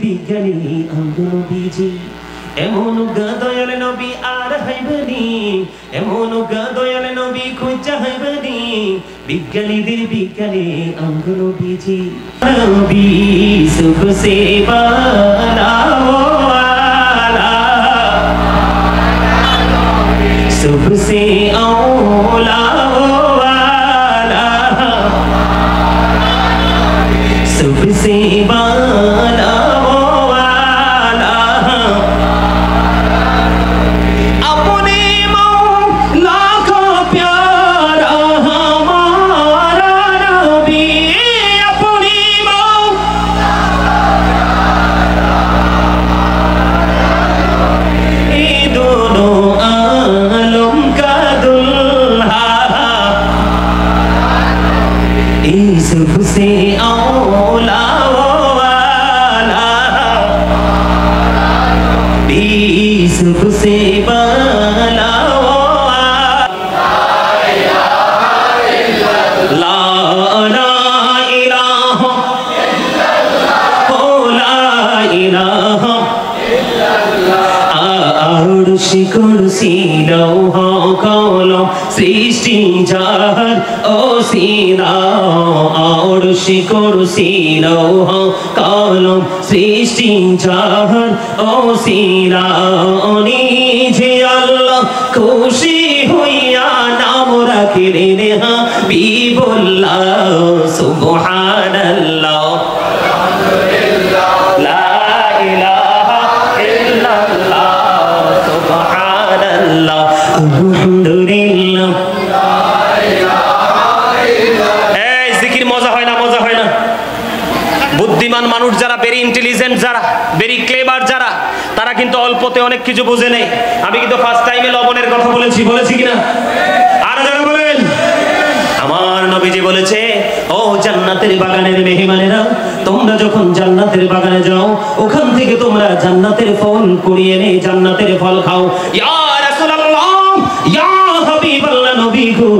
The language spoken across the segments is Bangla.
বিজ্ঞানী আমরা নবীজি এমন দয়াল নবী আর হইবনি এমন দয়াল নবী খুঁজা হইবনি বিজ্ঞানীদের বিজ্ঞানী আমরা নবীজি নবী সুবসে বালা ওয়ালা সুবসে আওলা ওয়ালা সুবসে বালা सबसे औला वाला सबसे बाला ला इलाहा इलाहा আরশি কুরসি লৌহ কলম সৃষ্টি যার অসীরা আরশি কুরসি লৌহ কলম সৃষ্টি যার অসীরা নিজে আল্লাহ খুশি হইয়া নাম রাখিলেন হাবিবুল্লাহ সুবহানাল্লাহ আলহামদুলিল্লাহ এই জিকির মজা হয় না বুদ্ধিমান মানুষ যারা ভেরি ইন্টেলিজেন্ট যারা ভেরি ক্লেভার যারা তারা কিন্তু অল্পতে অনেক কিছু বোঝে নেই আমি কিন্তু ফার্স্ট টাইমে লবণের কথা বলেছি কিনা আর যারা বলেন আমার নবীজি বলেছে ও জান্নাতের বাগানের মেহমানেরা তোমরা যখন জান্নাতের বাগানে যাও ওখান থেকে তোমরা জান্নাতের ফল কুড়িয়ে এনে জান্নাতের ফল খাও ইয়া রাসূলুল্লাহ ইয়া হাবিবাল্লাহ নবী গো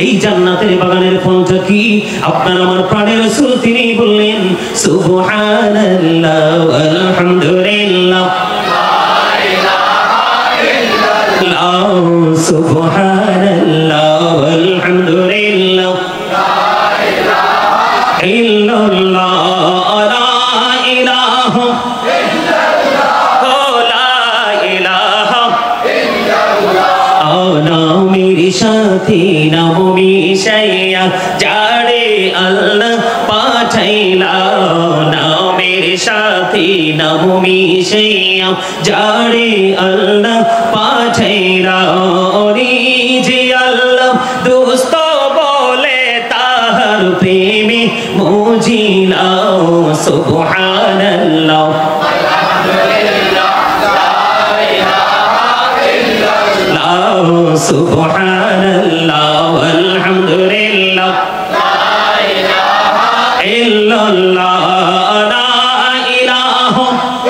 এই জান্নাতের বাগানের ফলটা কি আপনার আমার প্রাণের রাসূল তিনি বললেন সুবহানাল্লাহ আলহামদুলিল্লাহ লা ইলাহা ইল্লাল্লাহ সুবহানাল্লাহ আলহামদুলিল্লাহ লা ইলাহা ইল্লাল্লাহ সাথী নামে শাইয়া যারে আল্লাহ পাঠাইলা নামের সাথী নামে শাইয়া যারে আল্লাহ পাঠাইলা ওরে যে আল্লাহ দোস্ত বলে তাহার প্রেমে মজিলা সুবহানাল্লাহ সুবহানাল্লাহ আলহামদুলিল্লাহ লা ইলাহা ইল্লাল্লাহ লা ইলাহা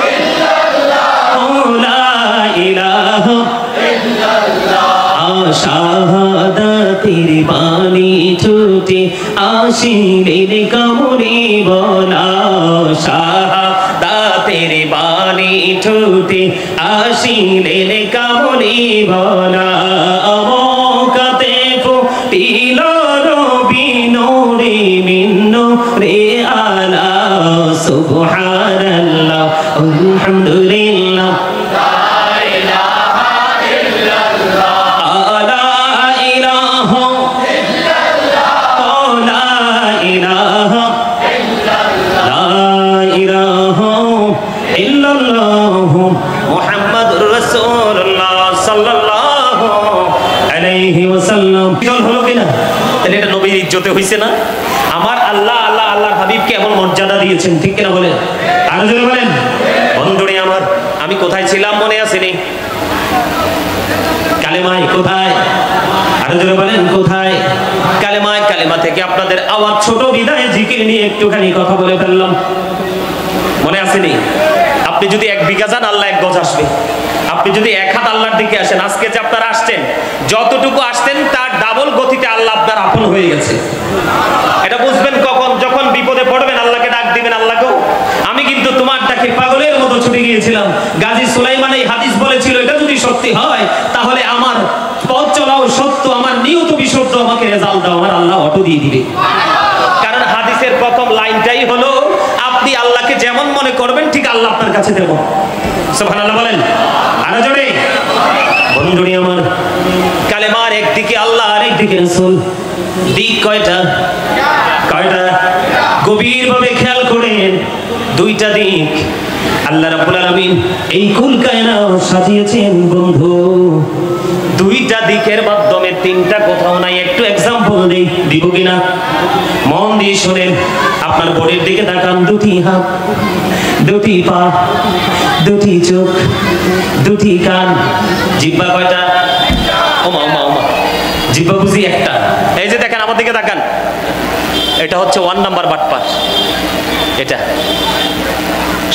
ইল্লাল্লাহ লা ইলাহা ইল্লাল্লাহ শাহাদাতের বাণী ছুটে আসিলেন কামড়ে বলা শাহাদাতের বাণী ছুটে আসিলেন কামড়ে বলা সুবহানাল্লাহ আলহামদুলিল্লাহ লা ইলাহা ইল্লাল্লাহ লা ইলাহা ইল্লাল্লাহ লা ইলাহা ইল্লাল্লাহ মুহাম্মাদুর রাসূলুল্লাহ সাল্লাল্লাহু আলাইহি ওয়াসাল্লাম হলো কিনা তাহলে এটা নবীর ইজ্জতে হইছে না আমার আল্লাহ আল্লাহর হাবিবকে এমন মর্যাদা দিয়েছেন ঠিক কিনা বলেন আর জোরে বলেন বন্ধুরে আমার আমি কোথায় ছিলাম মনে আছে নি কালেমায় কোথায় আর জোরে বলেন কোথায় কালেমা থেকে আপনাদের আওয়াজ ছোট বিদায় জিকির নিয়ে একটুখানি কথা বলে ফেললাম মনে আছে নি আপনি যদি 1 বিঘা যান আল্লাহ 1 গজ আসবে আপনি যদি 1 হাত আল্লাহর দিকে আসেন আজকে যে আপনারা আসছেন যতটুকু আসতেন তার ডাবল গতিতে আল্লাহ আপনার আপন হয়ে গেছে এটা বুঝবেন কখন যখন বিপদে পড়বেন আল্লাহকে ডাক দিবেন আল্লাহকে? আমি কিন্তু তোমার ডাকে পাগলের মতো ছুটে গিয়েছিলাম। গাজী সুলাইমান এই হাদিস বলেছিল, এটা যদি সত্যি হয় তাহলে আমার পথ চলাও সত্য, আমার নিয়ত বিশুদ্ধ, আমাকে রেজাল্ট দাও, আমার আল্লাহ অটো দিয়ে দিবে। কারণ হাদিসের প্রথম লাইনটাই হলো আপনি আল্লাহকে যেমন মনে করবেন ঠিক আল্লাহ আপনার কাছে দেব। সুবহানাল্লাহ বলেন আরো জোরে। বন্ধুরি আমার, কালেমার একদিকে আল্লাহ আর একদিকে রাসূল, দিক কয়টা? কয়টা? গভীরভাবে খেয়াল করেন, দুইটা দিক আল্লাহ রাব্বুল আলামিন এই কুল কায়নাত সাজিয়েছেন বন্ধু। দুইটা দিকের মাধ্যমে তিনটা কোথাও নাই। একটু এক্সাম্পল দিব কিনা? মন দিয়ে শোনেন। আপনার বোর্ডের দিকে তাকান, দুটি হাত, দুটি পা, দুটি চোখ, দুটি কান, জিহ্বা কয়টা? ওমা ওমা ওমা, জিহ্বা বুঝি একটা। এই যে দেখেন আমার দিকে তাকান, এটা হচ্ছে 1 নাম্বার বাটপার। এটা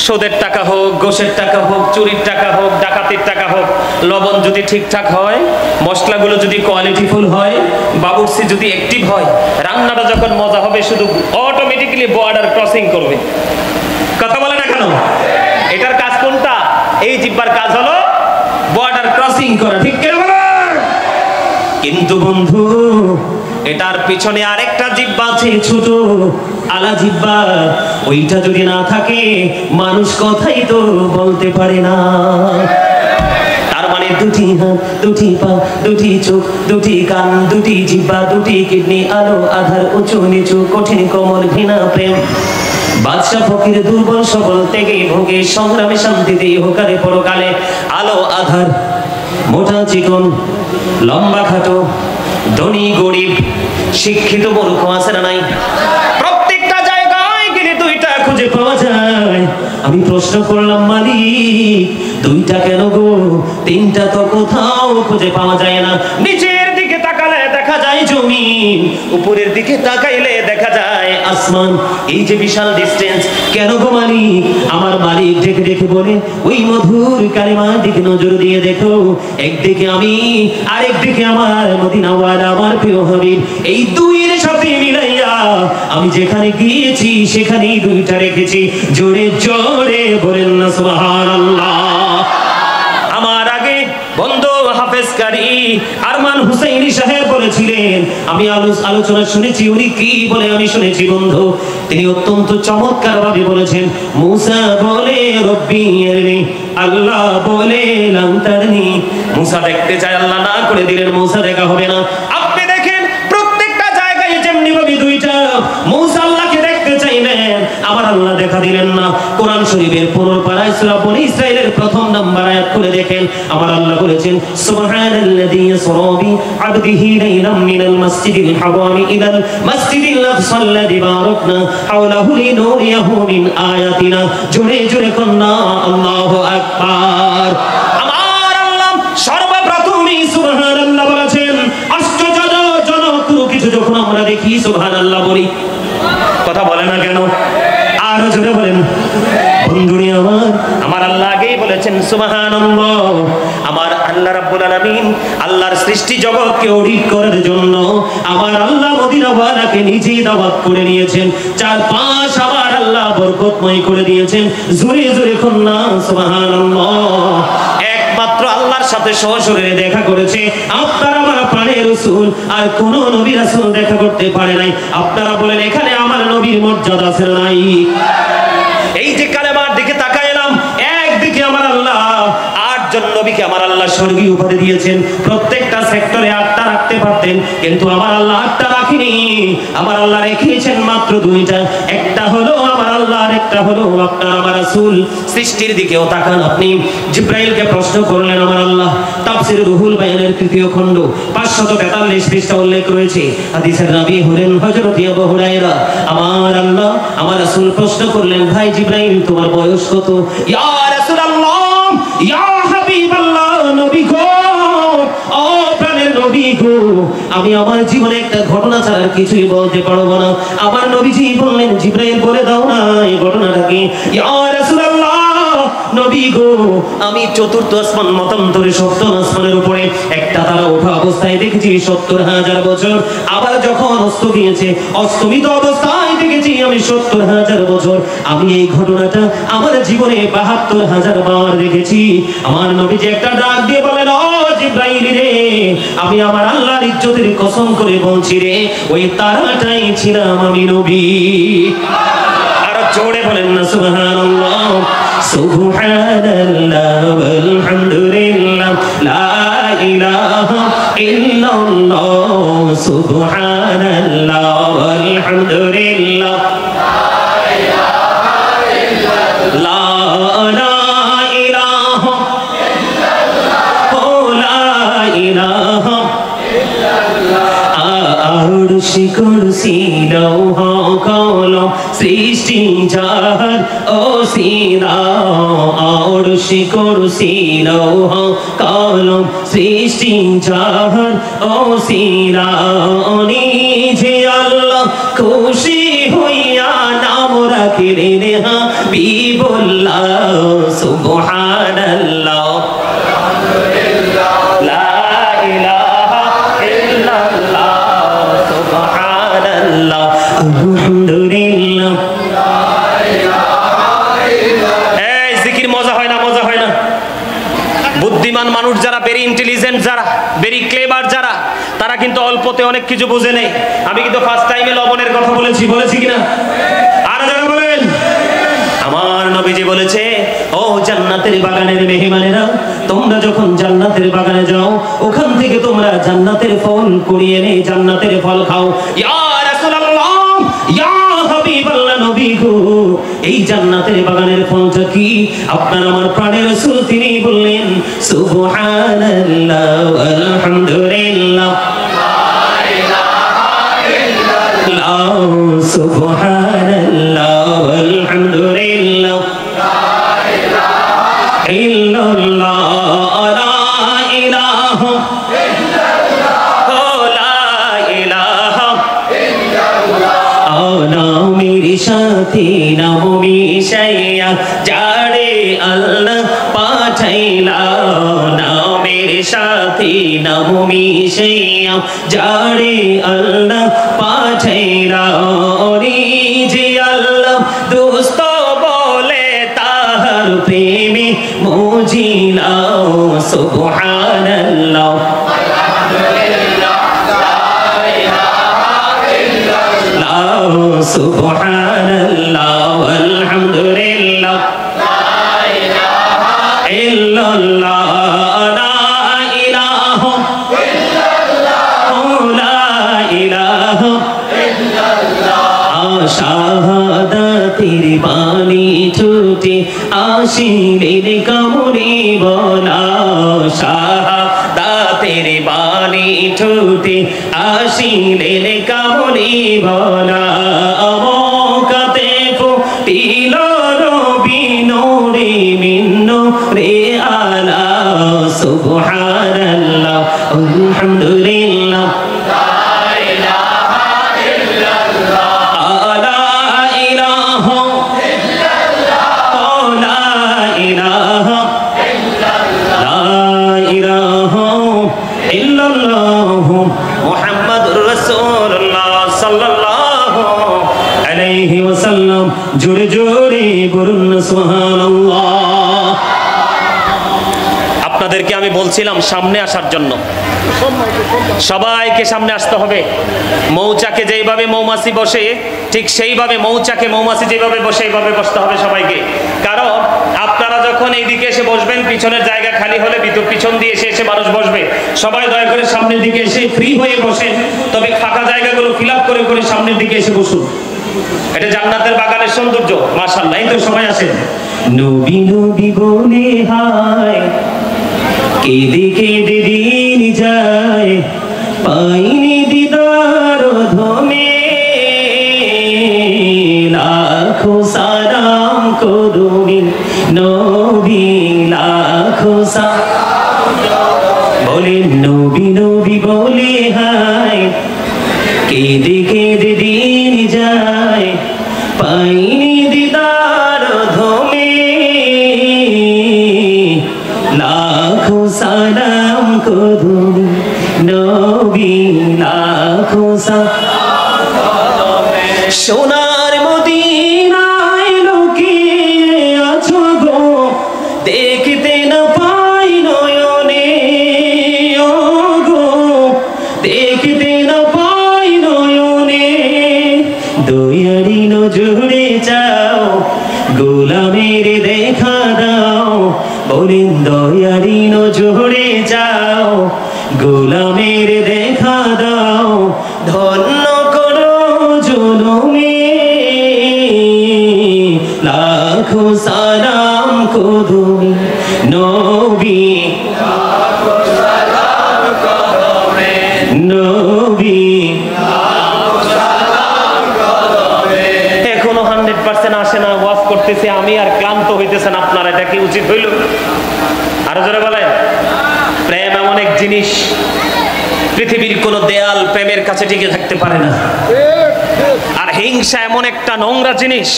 সুদের টাকা হোক, ঘোষের টাকা হোক, চুরির টাকা হোক, ডাকাতির টাকা হোক, লবণ যদি ঠিকঠাক হয়, মশলাগুলো যদি কোয়ালিটিফুল হয়, বাবুর্চি যদি অ্যাক্টিভ হয়, রান্নাটা যখন মজা হবে শুধু অটোমেটিক্যালি বর্ডার ক্রসিং করবে। কথা বলে না কেন? এটার কাজ কোনটা? এই জিহ্বার কাজ হলো বর্ডার ক্রসিং করা, ঠিক কেন বলো? কিন্তু বন্ধু, এটার পিছনে আরেকটা জিহ্বা আছে, ছোট আলা জিহ্বা। ওইটা যদি না থাকে মানুষ কথাই তো বলতে পারে না। তার মানে দুটি হাত, দুটি পা, দুটি চোখ, দুটি কান, দুটি জিহ্বা, দুটি কিডনি, আলো আধার, উঁচু নিচু, কঠিন কোমল, ঘৃণা প্রেম, বাদশা ফকির, দুর্বল সবল, ত্যাগে ভোগে, সংগ্রামে শান্তিতে, ইহকালে পরকালে, আলো আধার, মোটা চিকন, লম্বা খাটো, ধনী গরিব, শিক্ষিত মূর্খ, আছে না নাই? প্রত্যেকটা জায়গায় গেলে দুইটা খুঁজে পাওয়া যায়। আমি প্রশ্ন করলাম, মালিক দুইটা কেন গো? তিনটা তো কোথাও খুঁজে পাওয়া যায় না। নিচের দিকে তাকালে দেখা যায় জমিন, উপরের দিকে তাকাইলে দেখা যায় আসমান। এই যে বিশাল ডিসটেন্স, কেন গো মালিক? আমার মালিক দেখে দেখে বলে, ওই মধুর কালিমার দিকে নজর দিয়ে দেখো, একদিকে আমি আর একদিকে আমার মদিনাওয়ালা, আমার প্রিয় হাবিব। এই দুইয়ের সাথে মিলাইয়া আমি যেখানে গিয়েছি সেখানেই দুইটা রেখেছি। জোরে জোরে বলেন না সুবহানাল্লাহ। আমার আগে বন্ধু হাফেজ কারি আরমান হুসাইনি সাহেব বলেছিলেন, আমি আলোচনা শুনেছি, উনি কি বলে আমি শুনেছি বন্ধু। তিনি অত্যন্ত চমৎকার ভাবে বলেছেন, মুসা বলে রব্বি আরনি, আল্লাহ বলে লাম তারনি। মুসা দেখতে চায়, আল্লাহ না করে দিলেন, মুসা দেখা হবে না। আপনি দেখেন প্রত্যেকটা জায়গায় যেমনি ভাবে দুইটা, মুসা আল্লাহকে দেখতে চাইলেন, আমার আল্লাহ দেখা দিলেন না। কোরআন শরীফের 15 পারায় সূরা বনী ইসরাঈলের 1 নম্বর আয়াত করে দেখেন, আমার আল্লাহ বলেছেন, সুবহানাল্লাযী ইয়াসরা বি আবদিহি লাইলাম মিনাল মাসজিদিল হারামি ইলাল মাসজিদিল আকসাল্লাযী বারাকনা হাওলাহু লিনুরিয়াহু মিন আয়াতিনা। জোরে জোরে কন্না আল্লাহু আকবার। আমার আল্লাহ সর্বপ্রথমই সুবহানাল্লাহ বলেছেন। আশ্চর্যজনক কিছু যখন আমরা দেখি সুবহানাল্লাহ বলি, কথা বলে না কেন? আরো জোরে বলেন। বন্ধুরে আমার আল্লাহ আগেই বলেছেন সুবহানাল্লাহ। আমার আল্লাহ রাব্বুল আলামিন আল্লাহর সৃষ্টি জগৎকে অডিট করার জন্য আমার আল্লাহ মদিনাওয়ালাকে নিজেই দাওয়াত করে নিয়েছেন। চারপাশ আমার আল্লাহ বরকতময় করে দিয়েছেন। জোরে জোরে কন্না সুবহানাল্লাহ। একমাত্র আল্লাহর সাথে সশরীরে দেখা করেছে আপনার আমার প্রাণের রাসূল, আর কোন নবী রাসূল দেখা করতে পারে নাই। আপনারা বলেন এখানে আমার নবীর মর্যাদা আছে নাই? এই যে কালেমার দিকে তাকাইলাম, একদিকে আমার আল্লাহ 8 জন নবীকে আমার আল্লাহ স্বর্গীয় উপাধি দিয়েছেন। প্রত্যেকটা সেক্টরে 8টা রাখতে পারতেন, কিন্তু আমার আল্লাহ 8টা রাখিনি। আমার আল্লাহ রেখেছেন মাত্র 2টা। একটা হলো আমার আল্লাহ, আর একটা হলো আপনার আমার রাসূল। সৃষ্টির দিকেও তাকান আপনি। জিবরাইলকে প্রশ্ন করলেন আমার আল্লাহ। তাফসীর রুহুল বায়ানের 3য় খণ্ড 543 পৃষ্ঠা উল্লেখ রয়েছে। হাদিসের রাবী হলেন হযরত আবু হুরায়রা। আমার আল্লাহ আমার রাসূল প্রশ্ন করলেন, ভাই জিবরাইল তোমার বয়স কত? ইয়া রাসূলুল্লাহ, ইয়া হাবিবাল্লাহ, নবী গো, ও প্রাণের নবী গো, আমি আমার জীবনে একটা ঘটনা ছাড়া কিছুই বলতে পারবো না। আমার নবীজি বললেন, জিবরাইল বলে দাও না এই ঘটনাটা কি? ইয়া রাসূলুল্লাহ, নবী গো, আমি 4th আসমান মতান্তরে 7ম আসমানের উপরে একটা তারা ওঠা অবস্থায় দেখেছি 70,000 বছর। আবার যখন অস্ত গিয়েছে, অস্তমিত অবস্থায় দেখেছি আমি ৭০,০০০ বছর। আমি এই ঘটনাটা আমার জীবনে ৭২,০০০ বার দেখেছি। আমার নবীজি একটা ডাক দিয়ে বলেন, ও জিবরাইল রে, আমি আমার আল্লাহর ইজ্জতের কসম করে বলছি রে, ওই তারাটাই ছিলাম আমি নবী। আর জোরে বলেন না সুবহানাল্লাহ। সুবহানাল্লাহ ওয়ালহামদুলিল্লাহ লা ইলাহা ইল্লাল্লাহ। সুবহানাল্লাহ ওয়ালহামদুলিল্লাহ লা ইলাহা ইল্লাল্লাহ। আরশি কুরসি লৌহ কলম সৃষ্টি যার ওসিলা। আরশি কুরসি লৌহ কলম সৃষ্টি যার ওসিলা। নিজে আল্লাহ খুশি হইয়া নাম রাখিলেন হাবিবুল্লাহ। সুবহানাল্লাহ লা ইলাহা ইল্লাল্লাহ। সুবহানাল্লাহ আলহামদুলিল্লাহ। এই জিকির মজা হয় না? মজা হয় না? বুদ্ধিমান মানুষ যারা, ভেরি ইন্টেলিজেন্ট যারা, ভেরি ক্লেভার যারা, তারা কিন্তু অল্পতে অনেক কিছু বুঝে নেই। আমি কিন্তু ফার্স্ট টাইমে লবণের কথা বলেছি কিনা? আর যারা বলেন, আমার নবীজি বলেছে, ও জান্নাতের বাগানের মেহমানেরা, তোমরা যখন জান্নাতের বাগানে যাও, ওখান থেকে তোমরা জান্নাতের ফল কুড়িয়ে এনে জান্নাতের ফল খাও। ইয়া রাসূলুল্লাহ, ইয়া হাবিবাল্লাহ, নবী গো, এই জান্নাতের বাগানের ফলটা কি? আপনার আমার প্রাণের রাসূল তিনি বললেন, সুবহানাল্লাহ আলহামদুলিল্লাহ লা ইলাহা ইল্লাল্লাহ। সুবহানাল্লাহ আলহামদুলিল্লাহ লা ইলাহা ইল্লাল্লাহ। লা ইলাহা ইল্লাল্লাহ লা ইলাহা ইল্লাল্লাহ। নামের সাথে নাম মিশাইয়া যারে আল্লাহ পাঠাইলা। নামের সাথে নাম মিশাইয়া যারে আল্লাহ পাঠাইলা। যে আল্লাহ দোস্ত বলে তাহার প্রেমে মজিলা। সুবহানাল্লাহ সুবহানাল্লাহ আলহামদুলিল্লাহ লা ইলাহা ইল্লাল্লাহ। লা ইলাহা ইল্লাল্লাহ লা ইলাহা ইল্লাল্লাহ। শাহাদাতের বাণী ছুটে আসিলেন কামড়ে বলা। শাহাদাতের বাণী ছুটে আসিলেন কামড়ে বলা। আমকাতে ফুটিল রবি নূরে মিন নূরে আলা। সুবহানাল্লাহ আলহামদুলিল্লাহ লা ইলাহা ইল্লাল্লাহ। লা ইলাহা ইল্লাল্লাহ লা ইলাহা ইল্লাল্লাহ। লা ইলাহা ইল্লাল্লাহ মুহাম্মাদুর রাসূলুল্লাহ সাল্লাল্লাহু আলাইহি ওয়াসাল্লাম। জোরে জোরে বলুন সুবহানাল্লাহ। আপনাদেরকে আমি বলছিলাম সামনে আসার জন্য, সবাইকে সামনে আসতে হবে। মৌচাকে যেইভাবে মৌমাছি বসে, ঠিক সেইভাবে মৌচাকে মৌমাছি যেভাবে বসে এইভাবে বসতে হবে সবাইকে। কারণ আপনারা যখন এইদিকে এসে বসবেন, পিছনের জায়গা খালি হলে পিছন দিয়ে এসে মানুষ বসবে। সবাই দয়া করে সামনের দিকে এসে ফ্রি হয়ে বসেন, তবে ফাঁকা জায়গাগুলো ফিল আপ করে করে সামনের দিকে এসে বসুন। এটা জান্নাতের বাগানের সৌন্দর্য। মাশাআল্লাহ, এই তো সবাই আসেন। নবী নবী বলে হায়, কেঁদে কেঁদে দিন যায়, পাইনি দিদার ধমে। লাখো সালাম করুন নবী, লাখো সালাম। বলে নবী নবী বলে হায়, কেঁদে কেঁদে দিন যায়, পাইনি দিদার ধমে। লাখো সালাম করুন নবী, লাখো সালাম। সোনা দেখিতে না পাই নয়নে, ওগো দেখিতে না পাই নয়নে, দয়ারি নজরে যাও গোলামের দেখা দাও, বলেন দয়ারি নজরে যাও গোলামের দেখা দাও, ধন্য করো জনমে লাখো সালাম কদমে নবী, নবী। এখনো 100% আসে না, ওয়াজ করতেছে আমি আর ক্লান্ত হইতেছেন আপনারা, এটা কি উচিত হইল? আরো জোরে বলেন। প্রেম এমন এক জিনিস, পৃথিবীর কোন দেয়াল প্রেমের কাছে টিকে থাকতে পারে না। আর হিংসা এমন একটা নোংরা জিনিস,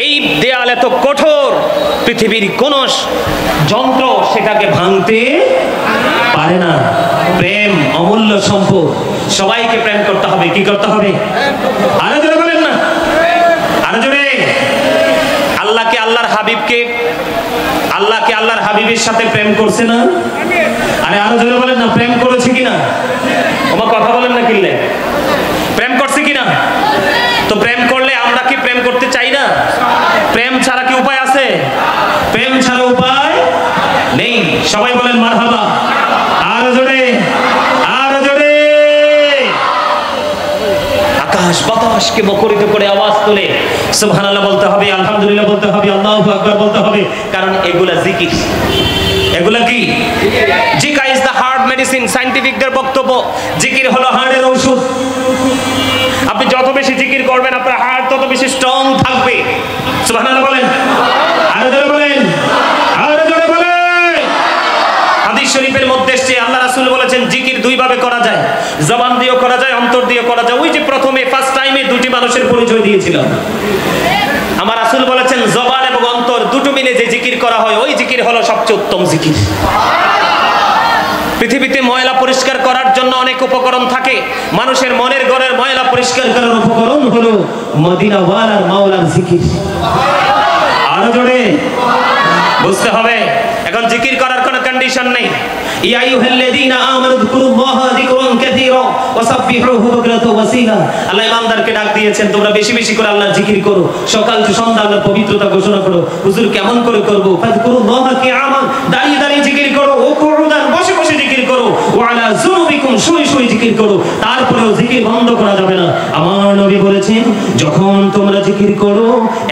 এই দেয়াল এত কঠোর, পৃথিবীর কোন যন্ত্র সেটাকে ভাঙতে পারে না। প্রেম অমূল্য সম্পদ, সবাইকে প্রেম করতে হবে। কি করতে হবে? আরো জোরে বলেন না, আরো জোরে। আল্লাহকে আল্লাহর হাবিবকে, আল্লাহকে আল্লাহর হাবিবের সাথে প্রেম করছে না? আরে আরো জোরে বলেন না, প্রেম করেছে কিনা? আমার কথা বলেন না, কিনলে প্রেম করছে কিনা? তো প্রেম করলে আমরা কি প্রেম করতে চাই না? প্রেম ছাড়া কি উপায় আছে? প্রেম ছাড়া উপায় নেই। সবাই বলেন মারহাবা। আরো জোরে, আরো জোরে। আকাশ বাতাসকে মুখরিত করে আওয়াজ তুলে সুবহানাল্লাহ বলতে হবে, আলহামদুলিল্লাহ বলতে হবে, আল্লাহু আকবার বলতে হবে, কারণ এগুলা জিকির। এগুলা কি? জিকির ইজ দ্য হার্ট মেডিসিন। সায়েন্টিফিকদের বক্তব্য, জিকির হলো হার্টের ঔষধ। আপনি যত বেশি জিকির করবেন আপনার হার্ট তত বেশি স্ট্রং থাকবে। সুবহানাল্লাহ বলেন, আরো জোরে বলেন, আরো জোরে বলেন। হাদিস শরীফের মধ্যে এসেছে আল্লাহ রাসূল বলেছেন জিকির দুই ভাবে করা যায়, জবান দিয়েও করা যায়, অন্তর দিয়ে করা যায়। ওই যে প্রথমে ফার্স্ট টাইমে দুটি মানুষের পরিচয় দিয়েছিলাম, আমার রাসূল বলেছেন জবান এবং অন্তর দুটো মিলে যে জিকির করা হয় ওই জিকির হলো সবচেয়ে উত্তম জিকির। পৃথিবীতে ময়লা পরিষ্কার করার জন্য অনেক উপকরণ থাকে, মানুষের মনের ঘরের ময়লা পরিষ্কার করার উপকরণ হলো মদিনা ওয়ালার মাওলার জিকির। আরো জোরে বুঝতে হবে। এখন জিকির করার কোনো কন্ডিশন নেই। ইয়া আইয়ুহাল্লাযীনা আমানু যিকুরুল্লাহা যিকরান কাসীরা ওয়াসাব্বিহুহু বুকরাতাও ওয়াসীলা। আল্লাহ ইমানদারকে ডাক দিয়েছেন তোমরা বেশি বেশি করে আল্লাহর জিকির করো, সকাল থেকে সন্ধ্যা আল্লাহর পবিত্রতা ঘোষণা করো। হুজুর কেমন করে করব? ফাযকুরুল্লাহা কিয়ামান, দাঁড়িয়ে দাঁড়িয়ে জিকির করো, ও কুউদান বসে বসে জিকির করো, ওয়া আলা যুনুবিকুম শুয়ে শুয়ে জিকির করো। তারপরেও জিকির বন্ধ করা যাবে না। আমার নবী বলেছেন যখন তোমরা জিকির করো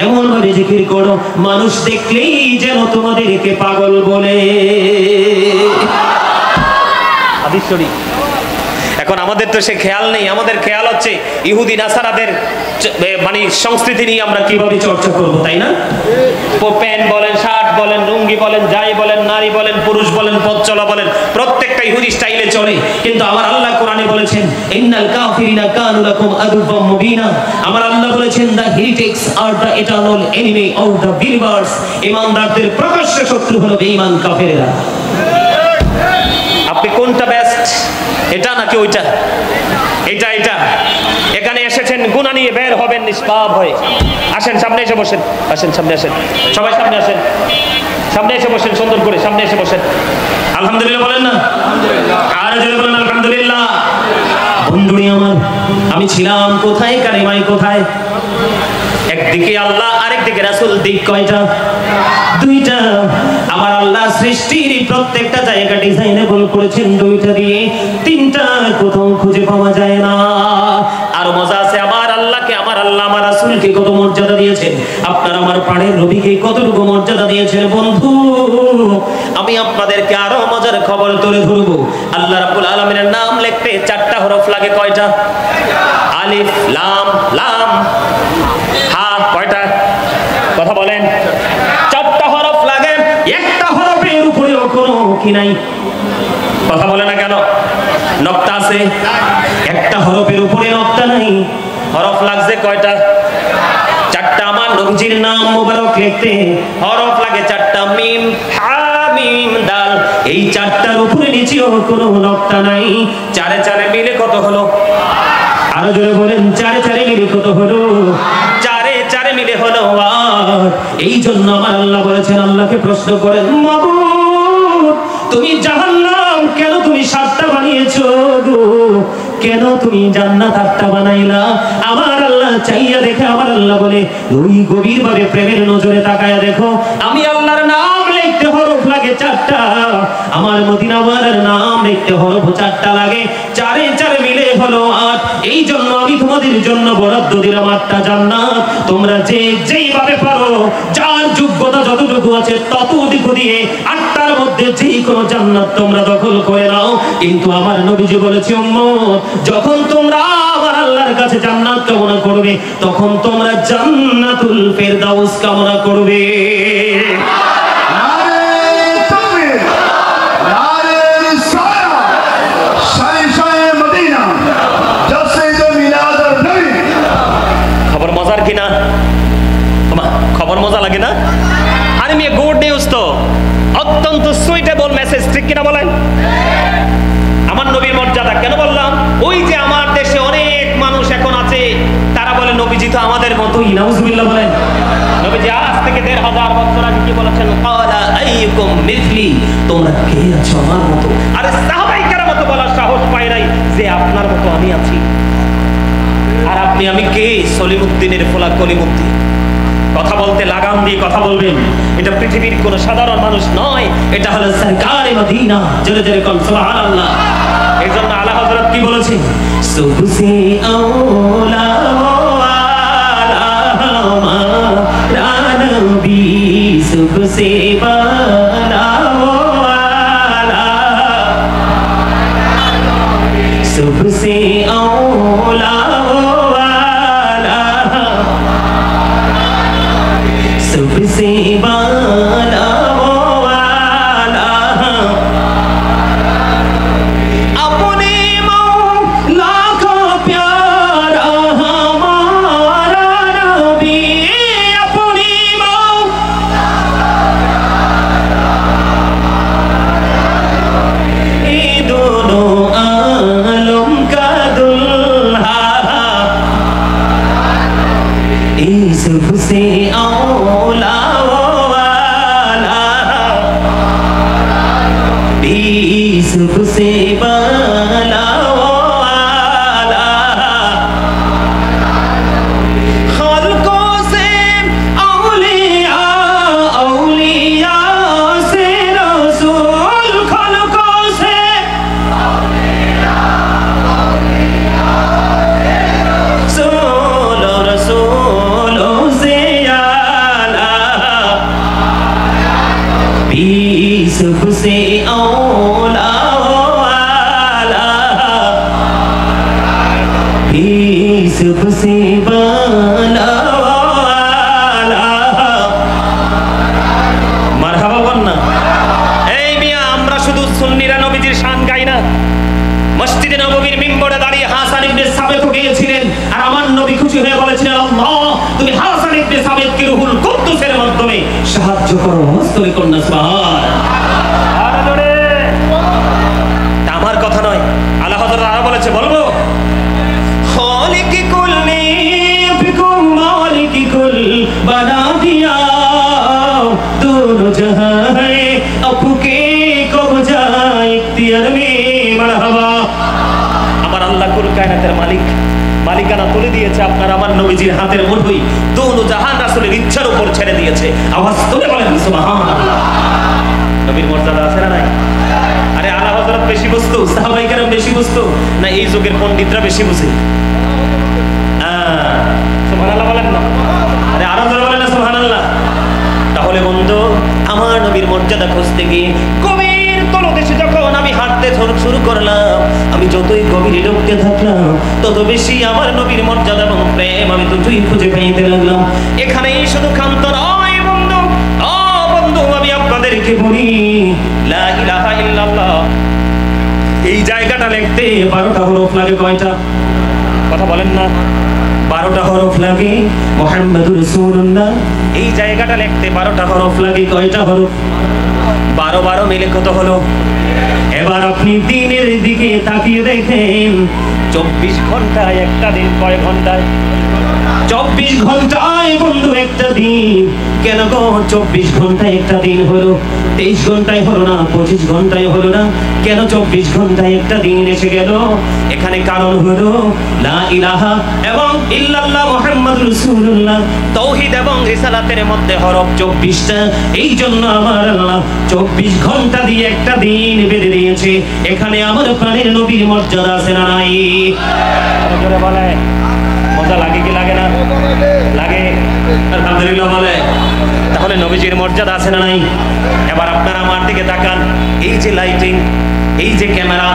এমন ভাবে জিকির করো মানুষ দেখলেই যেন তোমাদেরকে পাগল বলে। হাদিস শরীফ। এখন আমাদের তো সে খেয়াল নেই, আমাদের খেয়াল হচ্ছে ইহুদি নাসারাদের মানে সংস্কৃতি নিয়ে আমরা কিভাবে চর্চা করব, তাই না? প্যান্ট বলেন, শার্ট বলেন, লুঙ্গি বলেন, যাই বলেন, নারী বলেন, পুরুষ বলেন, পথ চলা বলেন, প্রত্যেকটা ইহুদি স্টাইলে চলে। কিন্তু আমার আল্লাহ কোরআনে বলেছেন ইন্নাল কাফিরিনা কানু লাকুম আদুওয়াম মুবিনা। আমার আল্লাহ বলেছেন the heretics are the eternal enemy of the believers. ঈমানদারদের প্রকাশ্য শত্রু হলো বেঈমান কাফেররা। আপনি কোনটা বেস্ট, এটা নাকি ওইটা? এটা এটা। এখানে এসেছেন গুনাহ নিয়ে বের হবেন নিষ্পাপ হয়ে। আসেন সামনে এসে বসেন, আসেন সামনে আসেন, সবাই সামনে আসেন, সামনে এসে বসেন, সুন্দর করে সামনে এসে বসেন। আলহামদুলিল্লাহ বলেন না? আর জোরে বলেন আলহামদুলিল্লাহ। বন্ধুরি আমার, আমি ছিলাম কোথায়, কালিমায় কোথায়? একদিকে আল্লাহ আরেকদিকে রাসূল। দিক কয়টা? দুইটা। আমার আল্লাহ সৃষ্টির প্রত্যেকটা জায়গা ডিজাইনেবল করেছেন দুইটা দিয়ে, তিনটা কোথাও খুঁজে পাওয়া যায় না। আর মজা আছে, আমার আল্লাহকে, আমার আল্লাহ আমার রাসূলকে কত মর্যাদা দিয়েছেন, আপনার আমার প্রাণের নবীকে কতটুকু মর্যাদা দিয়েছেন। বন্ধু আমি আপনাদেরকে আরো মজার খবর তুলে ধরবো। আল্লাহ রাব্বুল আলামিনের নাম লিখতে 4টা হরফ লাগে। কয়টা? আলিফ লাম লাম হা। কয়টা? কথা বলেন। 4টা হরফ লাগে, একটা হরফের উপরেও কোনো কি নাই। কথা বলে না কেন? নকতা আছে, একটা হরফের উপরে নকতা নাই। হরফ লাগছে কয়টা? 4টা। আমার নবীজির নাম মোবারক লিখতে হরফ লাগে 4টা, মিম হা মিম দাল। এই 4টার উপরে নিচেও কোনো নকতা নাই। 4 এ 4 মিলে কত হলো? আরো জোরে বলেন, 4 এ 4 মিলে কত হলো? 4 এ 4 মিলে মিলে হলো 8। এই জন্য আমার আল্লাহ বলেছেন, আল্লাহকে প্রশ্ন করেন, মাবুদ তুমি জাহান্নাম কেন তুমি 7টা বানিয়েছো গো, কেন তুমি জান্নাত 8টা বানাইলা? আমার আল্লাহ চাইয়া দেখে আমার আল্লাহ বলে, ওই গভীর ভাবে প্রেমের নজরে তাকায়া দেখো, আমি আল্লাহর নাম লিখতে হরফ লাগে 4টা, আমার মদিনাওয়ালার নাম লিখতে হরফ 4টা লাগে, 4 এ 4 মিলে হলো 8। এই জন্য আমি তোমাদের জন্য বরাদ্দ দিলাম 8টা জান্নাত। তোমরা যে যেইভাবে পারো, যার যোগ্যতা যতটুকু আছে ততটুকু দিয়ে 8টার মধ্যে যে কোনো জান্নাত তোমরা দখল করে নাও। কিন্তু আমার নবীজি বলেছে, উম্মত যখন তোমরা আমার আল্লাহর কাছে জান্নাত কামনা করবে, তখন তোমরা জান্নাতুল ফেরদাউস কামনা করবে। খবর মজার কিনা? খবর মজা লাগে না? আরে মেয়ে গুড নিউজ তো, অত্যন্ত সুইটেবল মেসেজ, ঠিক কিনা বলেন? আমার নবীর মর্যাদা কেন বললাম? ওই যে আমার দেশে অনেক মানুষ এখন আছে, তারা বলে নবীজি তো আমাদের মতোই, নাউজুবিল্লাহ বলেন। নবীজি আজ থেকে 1500 বছর আগে কি বলেছেন? ক্বালা আইয়ুকুম মিসলি, তোমরা কে আছো আমার মতো? আরে সাহাবায়ে কেরাম মতো বলার সাহস পায় নাই যে আপনার মতো আমি আছি। আর আপনি আমি কে? সলিমউদ্দিনের ফোলা কলিমউদ্দিন। কথা বলতে লাগাম দিয়ে কথা বলবেন। এটা পৃথিবীর কোন সাধারণ মানুষ নয়, এটা হলো সরকারে মদিনা। জোরে জোরে কোন সুবহানাল্লাহ। এই জন্য আলা হযরত কি বলেছেন? সুবসে আওলা ওয়ালা মারা নবী, সুবসে বালা ওয়ালা, সুবসে আওলা सबसे बाला वाला, अपने मौला का प्यारा हमारा नबी, अपनी मौला ये दोनों आलम का दुल्हा, ये सबसे सबसे बाला वाला, खल्कों से औलिया, औलिया से रसूल, खल्कों से औलिया, औलिया से रसूल, रसूलों से आला, सबसे औला सबसे बाला वाला। মারহাবা বল না। এই মিয়া, আমরা শুধু সুন্নিরা নবীজির শান গাই না। মসজিদে নববীর মিম্বরে দাঁড়িয়ে হাসান ইবনে সাবিত গিয়েছিলেন, আর আমার নবী খুশি হয়ে বলেছিলেন, আল্লাহ তুমি হাসান ইবনে সাবিতকে রূহুল কুদ্দুসের মাধ্যমে সাহায্য করো। হস্তলে কন্যা সুবহান। আর জোরে। আমার কথা নয়, আলা হযরত আরো বলেছে, বলবো? बना दिया दोनों जहां है, अफके को बजाए इख्तियार में मरहबा। আমার আল্লাহ কুল কায়নাতের মালিক, মালিকানা তুলে দিয়েছে আপনার আমার নবীজির হাতের মুঠোয়, দোনো জাহান রাসূলের ইচ্ছার উপর ছেড়ে দিয়েছে। আওয়াজ তুলে বলেন সুবহানাল্লাহ। নবীর মর্যাদা আছে না নাই? আরে আলা হযরত বেশি বুঝতো, সাহাবায়ে কেরাম বেশি বুঝতো না এই যুগের পণ্ডিতরা বেশি বুঝে? সুবহানাল্লাহ বলেন না? আরে আরো জোরে বলেন না সুবহানাল্লাহ। তাহলে বন্ধু, আমার নবীর মর্যাদা খুঁজতে গিয়ে গভীর তলদেশে যখন আমি হাঁটতে শুরু করলাম, আমি যতই গভীরে ঢুকতে থাকলাম তত বেশি আমার নবীর মর্যাদা এবং প্রেম আমি দুটোই খুঁজে পাইতে লাগলাম। এখানেই শুধু ক্ষান্ত নয় বন্ধু, ও বন্ধু, আমি আপনাদেরকে বলি, লা ইলাহা ইল্লাল্লাহ এই জায়গাটা লিখতে 12টা হরফ লাগে। কয়টা? কথা বলেন না। 12টা হরফ লাগে। মুহাম্মাদুর রাসূলুল্লাহ এই জায়গাটা লিখতে 12টা হরফ লাগে। কয়টা হরফ? 12 12 মিলে কত হলো? এবার আপনি দিনের দিকে তাকিয়ে দেখেন, 24 ঘন্টায় একটা দিন কয় ঘন্টায়? 24 ঘন্টায় বন্ধু একটা দিন, কেন গো 24 ঘন্টায় একটা দিন হলো, 23 ঘন্টায় হলো না, 25 ঘন্টায় হলো না, কেন 24 ঘন্টায় একটা দিন এসে গেল? এখানে কারণ হলো লা ইলাহা এবং ইল্লাল্লাহ মুহাম্মাদুর রাসূলুল্লাহ, তাওহীদ এবং রিসালাতের মধ্যে হরফ 24টা। এই জন্য আমার আল্লাহ 24 ঘন্টা দিয়ে একটা দিন বেঁধে দিয়েছে। এখানে আমার প্রাণের নবীর মর্যাদা আছে না নাই? জোরে বলে, মজা লাগে কি লাগে না? লাগে, আলহামদুলিল্লাহ বলে। তাহলে নবীজির মর্যাদা আছে না নাই? এবার আপনারা আমার দিকে তাকান। এই যে লাইটিং, এই যে ক্যামেরা,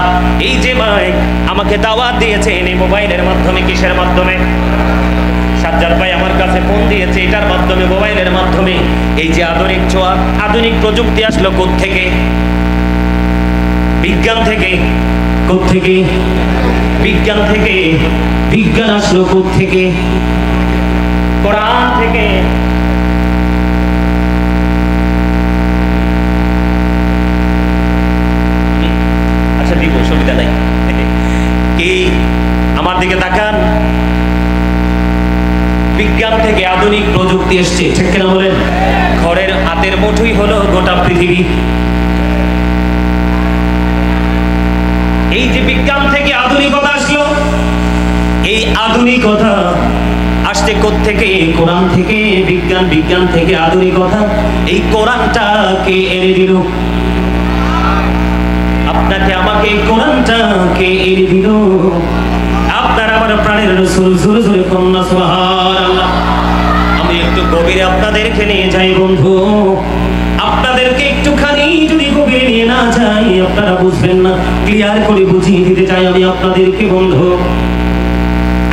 এই যে মাইক, আমাকে দাওয়াত দিয়েছে এই মোবাইলের মাধ্যমে। কিসের মাধ্যমে? সাজ্জাদ ভাই আমার কাছে ফোন দিয়েছে, এটার মাধ্যমে, মোবাইলের মাধ্যমে। এই যে আধুনিক ছোঁয়া, আধুনিক প্রযুক্তি আসলো কোত্থেকে? বিজ্ঞান থেকে। কোত্থেকে? বিজ্ঞান থেকে। বিজ্ঞান আসলো কোত্থেকে? কোরআন থেকে। আচ্ছা দিব, সুবিধা নাই। কি আমার দিকে তাকান, বিজ্ঞান থেকে আধুনিক প্রযুক্তি এসছে, ঠিক কিনা বলেন? ঘরের হাতের মুঠোই হলো গোটা পৃথিবী। এই যে বিজ্ঞান থেকে আধুনিকতা আসলো, এই আধুনিকতা আসছে কোত্থেকে? কোরআন থেকে। বিজ্ঞান, বিজ্ঞান থেকে আধুনিকতা। এই কোরআনটা কে এনে দিল? আপনাকে আমাকে কোরআনটা কে এনে দিল? আপনার আমার প্রাণের রাসূল। জোরে জোরে কন্যা সুবহানাল্লাহ। আমি একটু গভীরে আপনাদেরকে নিয়ে যাই বন্ধু। আপনাদেরকে একটুখানি যদি গভীরে নিয়ে না যাই আপনারা বুঝবেন না। ক্লিয়ার করে বুঝিয়ে দিতে চাই আমি আপনাদেরকে বন্ধু।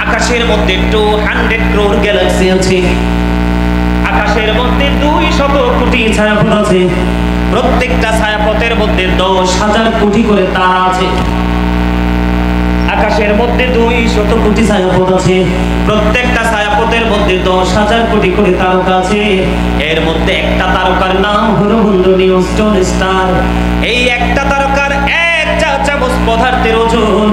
আকাশের মধ্যে 200 crore গ্যালাক্সি আছে। আকাশের মধ্যে 200 কোটি ছায়াপথ আছে। প্রত্যেকটা ছায়াপথের মধ্যে 10,000 কোটি করে তারা আছে। আকাশের মধ্যে 200 কোটি ছায়াপথ আছে। প্রত্যেকটা ছায়াপথের মধ্যে 10,000 কোটি করে তারকা আছে। এর মধ্যে একটা তারকার নাম হলো বন্ধু নিউটন স্টার। এই একটা তারকার এক চামচ পদার্থের ওজন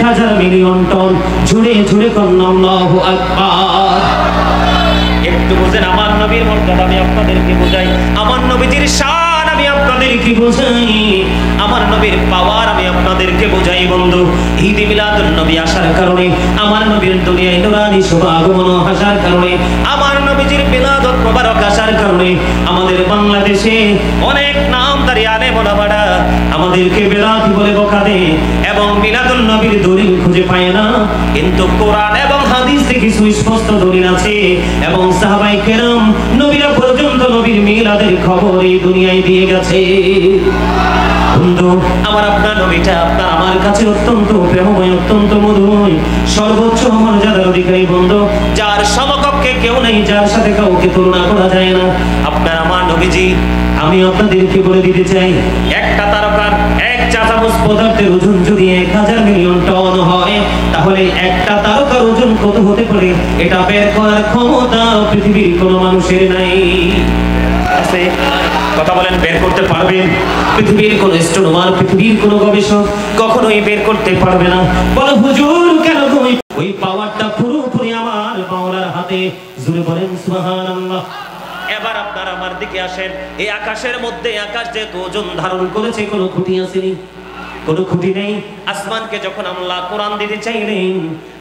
1000 মিলিয়ন টন। ঝুড়ে ঝুড়ে কন্যা আল্লাহু আকবার। একটু বুঝেন আমার নবীর মর্যাদা আমি আপনাদেরকে বোঝাই। আমার নবীজির শান আমি আপনাদেরকে বোঝাই। আমার নবীর পাওয়ার আমি আপনাদেরকে বোঝাই বন্ধু। ঈদ মিলাদুন নবী আসার কারণে, আমার নবীর দুনিয়ায় নূরানি শুভ আগমন আসার কারণে, আমার নবীজির মিলাদুত মুবারক আসার কারণে আমাদের বাংলাদেশে অনেক নামধারী আলেম ওলামারা আমাদেরকে বেলাতি বলে বকা দেয় এবং মিলাদুন নবীর দলিল খুঁজে পায় না। কিন্তু কোরআন এবং হাদিসে কিছু স্পষ্ট দলিল আছে এবং সাহাবায়ে কেরাম নবীরা পর্যন্ত নবীর মিলাদের খবর এই দুনিয়ায় দিয়ে গেছে। বন্ধু আমার আপনার নবীটা আপনার আমার কাছে অত্যন্ত প্রেমময়, অত্যন্ত মধুময়, সর্বোচ্চ মর্যাদার অধিকারী বন্ধু, যার সমকক্ষে কেউ নেই, যার সাথে কাউকে তুলনা করা যায় না। আপনার আমার নবীজি আমি আপনাদেরকে বলে দিতে চাই, একটা তারকার এক চামচ পদার্থের ওজন যদি 1000 মিলিয়ন টন হয় তাহলে একটা তারকার ওজন কত হতে পারে এটা বের করার ক্ষমতা পৃথিবীর কোনো মানুষের নাই। আছে কথা বলেন, বের করতে পারবেন? পৃথিবীর কোন অ্যাস্ট্রোনমার, পৃথিবীর কোন গবেষক কখনোই বের করতে পারবে না। বলো হুজুর কেন? ওই পাওয়ারটা পুরোপুরি আমার মাওলার হাতে। জোরে বলেন সুবহানাল্লাহ। এবার আপনারা আমার দিকে আসেন। এই আকাশের মধ্যে, আকাশ যেহেতু ওজন ধারণ করেছে, কোনো খুঁটি আসেনি, কোনো খুঁটি নেই। আসমানকে যখন আল্লাহ কোরআন দিতে চাইলেন,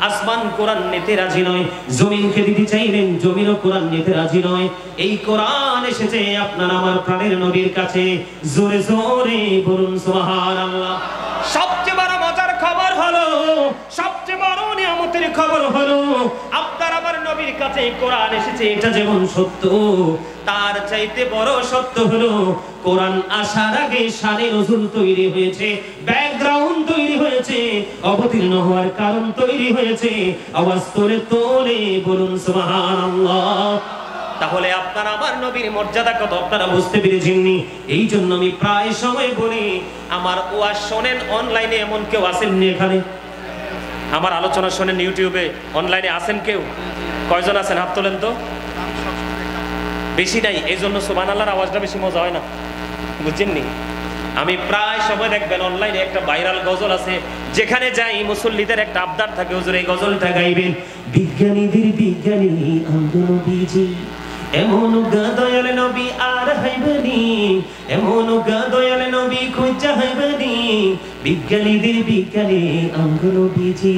আসমান কোরআন নিতে রাজি নয়। জমিনকে দিতে চাইলেন, জমিনও কোরআন নিতে রাজি নয়। এই কোরআন এসেছে আপনার আমার প্রাণের নবীর কাছে। জোরে জোরে বলুন সুবহানাল্লাহ। সবচেয়ে বড় মজার খবর হলো, সবচেয়ে বড় নিয়ামতের খবর হলো আপনার আমার নবীর কাছে কোরআন এসেছে। এটা যেমন সত্য, তার চাইতে বড় সত্য হলো কোরআন আসার আগে শানে নজুল তৈরি হয়েছে, ব্যাকগ্রাউন্ড তৈরি হয়েছে, অবতীর্ণ হওয়ার কারণ তৈরি হয়েছে। আওয়াজ তোলে তোলে বলুন সুবহানাল্লাহ। তাহলে আপনার আমার নবীর মর্যাদা কত আপনারা বুঝতে পেরেছেননি? এই জন্য আমি প্রায় সময় বলি, আমার ওয়াজ শোনেন অনলাইনে, এমন কেউ আছেননি এখানে? আমার আলোচনা শোনেন ইউটিউবে, অনলাইনে আছেন কেউ? কয়জন আছেন? হাত তোলেন তো। বেশি নাই, এই জন্য সুবহানাল্লাহর আওয়াজটা বেশি মজা হয় না, বুঝছেননি? আমি প্রায় সময় দেখবেন অনলাইনে একটা ভাইরাল গজল আছে, যেখানে যাই মুসল্লিদের একটা আবদার থাকে, হুজুর এই গজলটা গাইবেন। বিজ্ঞানীদের বিজ্ঞানী নবীজি, এমন দয়াল নবী আর হইবনি, এমন দয়াল নবী খুঁজা হইবনি। বিজ্ঞানীদের বিজ্ঞানী নবীজি,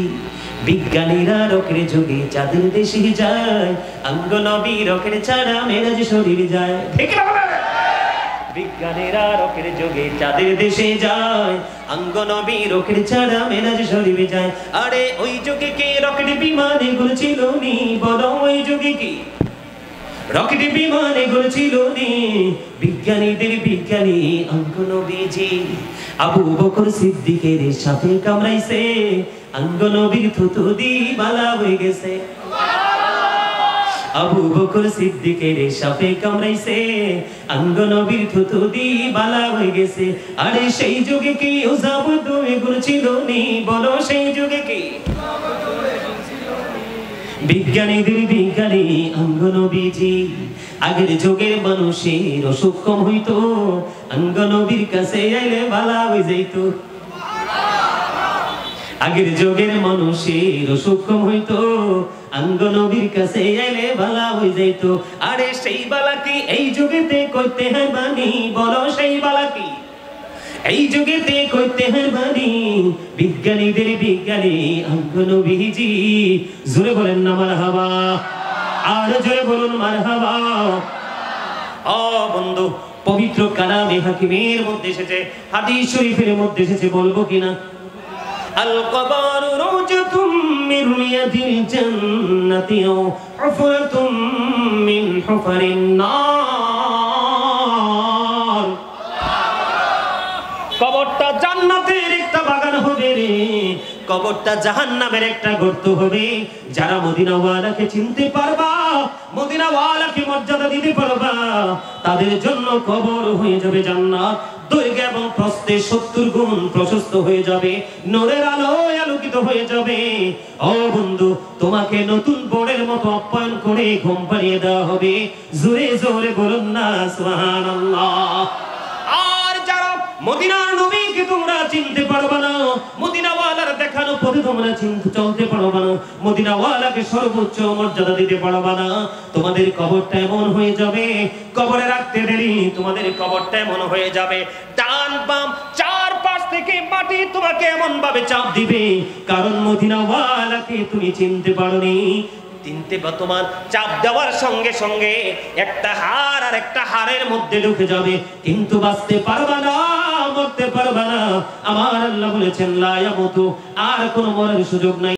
বিজ্ঞানীরা রকের যুগে চাঁদের দেশে যায়, অঙ্গ নবী রকের ছাড়া মেরাজ শরীর যায়। ঠিক না? বিজ্ঞানীরা রকের যুগে চাঁদের দেশে যায়, অঙ্গ নবী রকের ছাড়া মেরাজ শরীর যায়। আরে ওই যুগে কে রকেট বিমানে ঘুরছিল নি, বলো ওই যুগে কি রকেট বিমানে ঘুরছিল নি। বিজ্ঞানীদের বিজ্ঞানী অঙ্গ নবীজি, আবু বকর সিদ্দিকের সাপে কামড়াইছে, অঙ্গ নবীর থুতু দি বালা হয়ে গেছে। আবু বকর সিদ্দিকের সাপে কামড়াইছে, অঙ্গ নবীর থুতু দি বালা হয়ে গেছে। আরে সেই যুগে কি ওজাবত এগুলো ছিল নি, বলো সেই যুগে কি বিজ্ঞানীদের বিজ্ঞানী অঙ্গ নবীজি। আগের যুগের মানুষের অসুখ কম হইতো, অঙ্গ নবীর কাছে আইলে বালা হয়ে যাইতো। আগের যুগের মানুষের অসুখ কম হইতো, অঙ্গ নবীর কাছে আইলে বালা হয়ে যাইতো। আরে সেই বালা কি এই যুগেতে কইতে হয় বানি, বলো সেই বালা কি এই যুগেতে কইতে হয় বানি। বিজ্ঞানীদের বিজ্ঞানী অঙ্গ নবীজি, জোরে বলেন না মারহাবা, আর জোরে বলুন মারহাবা। ও বন্ধু, পবিত্র কালামে হাকিমের মধ্যে এসেছে, হাদিস শরীফের মধ্যে এসেছে, বলবো কিনা? আল কবর রওজাতুম মিন রিয়াদিল জান্নাতি আও হুফরাতুম মিন হুফারিন নার। কবরটা জান্নাতের একটা বাগান হবে রে, কবরটা জাহান্নামের একটা গর্ত হবে। যারা মদিনাওয়ালাকে চিনতে পারবা, মদিনাওয়ালাকে মর্যাদা দিতে পারবা, তাদের জন্য কবর হয়ে যাবে জান্নাত। দৈর্ঘ্য এবং প্রস্থে 70 গুণ প্রশস্ত হয়ে যাবে, নূরের আলোয় আলোকিত হয়ে যাবে। ও বন্ধু, তোমাকে নতুন বরের মতো আপ্যায়ন করে ঘুম পাড়িয়ে দেওয়া হবে। জোরে জোরে বলুন না সুবহানাল্লাহ। আর যারা মদিনার নবীকে তোমরা চিনতে পারবা না, মদিনাওয়ালার দেখানো পথে তোমরা চলতে পারবা না, মদিনাওয়ালাকে সর্বোচ্চ মর্যাদা দিতে পারবা না, তোমাদের কবরটা এমন হয়ে যাবে, কবরে রাখতে দেরি তোমাদের কবরটা এমন হয়ে যাবে, ডান বাম চার পাশ থেকে মাটি তোমাকে এমন ভাবে চাপ দিবে, কারণ মদিনাওয়ালাকে তুমি চিনতে পারোনি। চিনতে বা তোমার চাপ দেওয়ার সঙ্গে সঙ্গে একটা হাড় আর একটা হাড়ের মধ্যে ঢুকে যাবে, কিন্তু বাঁচতে পারবা না, মরতে পারবা না। আমার আল্লাহ বলেছেন লা ইয়ামুতু, আর কোনো মরার সুযোগ নাই।